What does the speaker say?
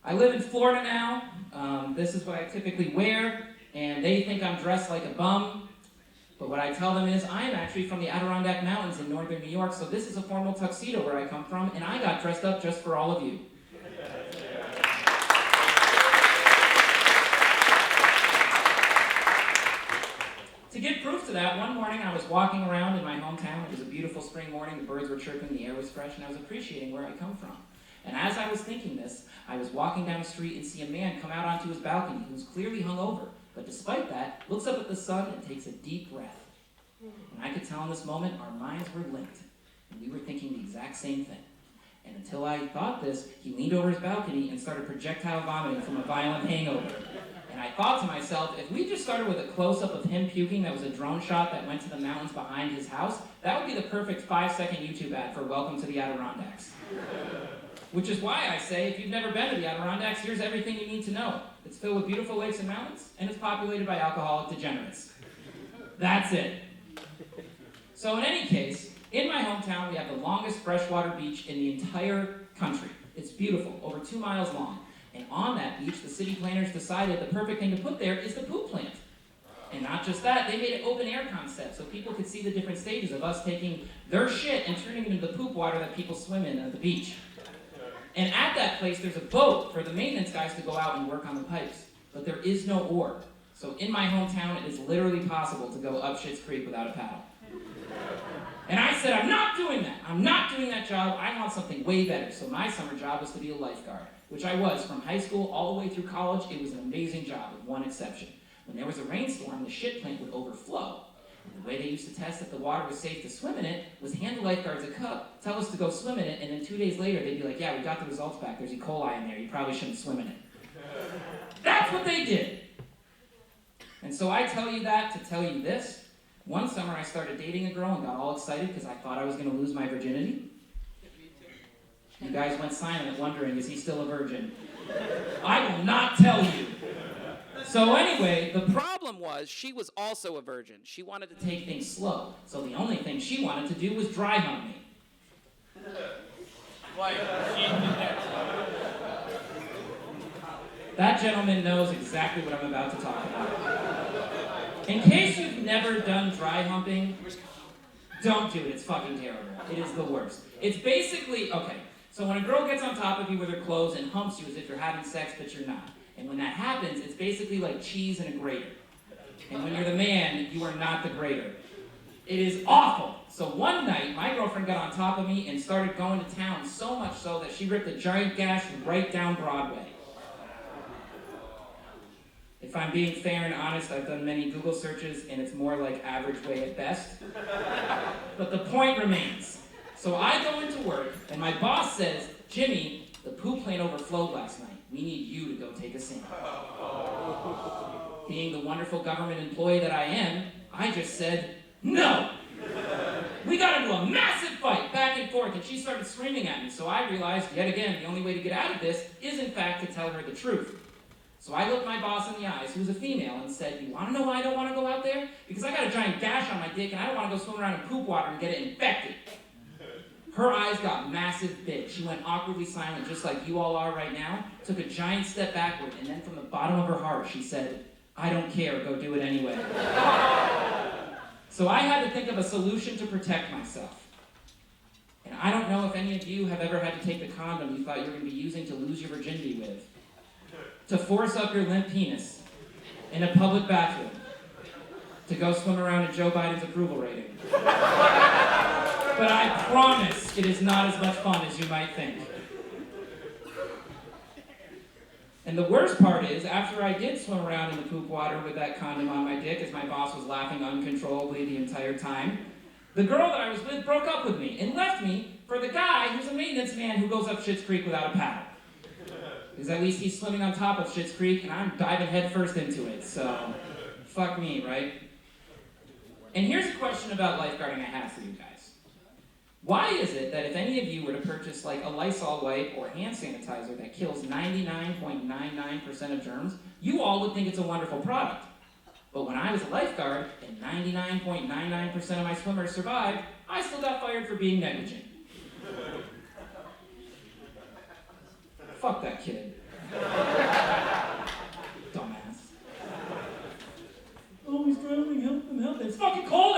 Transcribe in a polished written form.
I live in Florida now. This is what I typically wear, and they think I'm dressed like a bum. But what I tell them is I am actually from the Adirondack Mountains in northern New York, so this is a formal tuxedo where I come from, and I got dressed up just for all of you. To give proof to that, one morning I was walking around in my hometown. It was a beautiful spring morning. The birds were chirping, the air was fresh, and I was appreciating where I come from. And as I was thinking this, I was walking down the street and see a man come out onto his balcony who was clearly hungover. But despite that, looks up at the sun and takes a deep breath. And I could tell in this moment our minds were linked, and we were thinking the exact same thing. And until I thought this, he leaned over his balcony and started projectile vomiting from a violent hangover. And I thought to myself, if we just started with a close-up of him puking that was a drone shot that went to the mountains behind his house, that would be the perfect 5-second YouTube ad for Welcome to the Adirondacks. Which is why I say, if you've never been to the Adirondacks, here's everything you need to know. It's filled with beautiful lakes and mountains, and it's populated by alcoholic degenerates. That's it. So in any case, in my hometown, we have the longest freshwater beach in the entire country. It's beautiful, over 2 miles long. And on that beach, the city planners decided the perfect thing to put there is the poop plant. And not just that, they made it open air concept so people could see the different stages of us taking their shit and turning it into the poop water that people swim in at the beach. And at that place, there's a boat for the maintenance guys to go out and work on the pipes. But there is no oar. So in my hometown, it is literally possible to go up Schitt's Creek without a paddle. And I said, I'm not doing that. I'm not doing that job. I want something way better. So my summer job was to be a lifeguard, which I was from high school all the way through college. It was an amazing job with one exception. When there was a rainstorm, the shit plant would overflow. And the way they used to test if the water was safe to swim in it was hand the lifeguards a cup, tell us to go swim in it, and then 2 days later they'd be like, yeah, we got the results back. There's E. coli in there. You probably shouldn't swim in it. That's what they did. And so I tell you that to tell you this. One summer I started dating a girl and got all excited because I thought I was going to lose my virginity. You guys went silent wondering, is he still a virgin? I will not tell you. So anyway, the problem was she was also a virgin. She wanted to take things slow. So the only thing she wanted to do was dry hump me. That gentleman knows exactly what I'm about to talk about. In case you've never done dry humping, don't do it. It's fucking terrible. It is the worst. It's basically, okay, so when a girl gets on top of you with her clothes and humps you as if you're having sex, but you're not. And when that happens, it's basically like cheese in a grater. And when you're the man, you are not the grater. It is awful. So one night, my girlfriend got on top of me and started going to town, so much so that she ripped a giant gash right down Broadway. If I'm being fair and honest, I've done many Google searches, and it's more like average way at best. But the point remains. So I go into work, and my boss says, Jimmy, the poop plant overflowed last night. We need you to go take a sample. Being the wonderful government employee that I am, I just said, no! We got into a massive fight, back and forth, and she started screaming at me. So I realized, yet again, the only way to get out of this is, in fact, to tell her the truth. So I looked my boss in the eyes, who was a female, and said, you want to know why I don't want to go out there? Because I got a giant gash on my dick, and I don't want to go swim around in poop water and get it infected. Her eyes got massive big. She went awkwardly silent, just like you all are right now, took a giant step backward, and then from the bottom of her heart, she said, I don't care, go do it anyway. So I had to think of a solution to protect myself. And I don't know if any of you have ever had to take the condom you thought you were going to be using to lose your virginity with, to force up your limp penis in a public bathroom, to go swim around in Joe Biden's approval rating. But I promise it is not as much fun as you might think. And the worst part is, after I did swim around in the poop water with that condom on my dick, as my boss was laughing uncontrollably the entire time, the girl that I was with broke up with me and left me for the guy who's a maintenance man who goes up Schitt's Creek without a paddle. Because at least he's swimming on top of Schitt's Creek and I'm diving headfirst into it, so fuck me, right? And here's a question about lifeguarding I have for you guys. Why is it that if any of you were to purchase like a Lysol wipe or hand sanitizer that kills 99.99% of germs, you all would think it's a wonderful product. But when I was a lifeguard and 99.99% of my swimmers survived, I still got fired for being negligent. Fuck that kid. It's fucking cold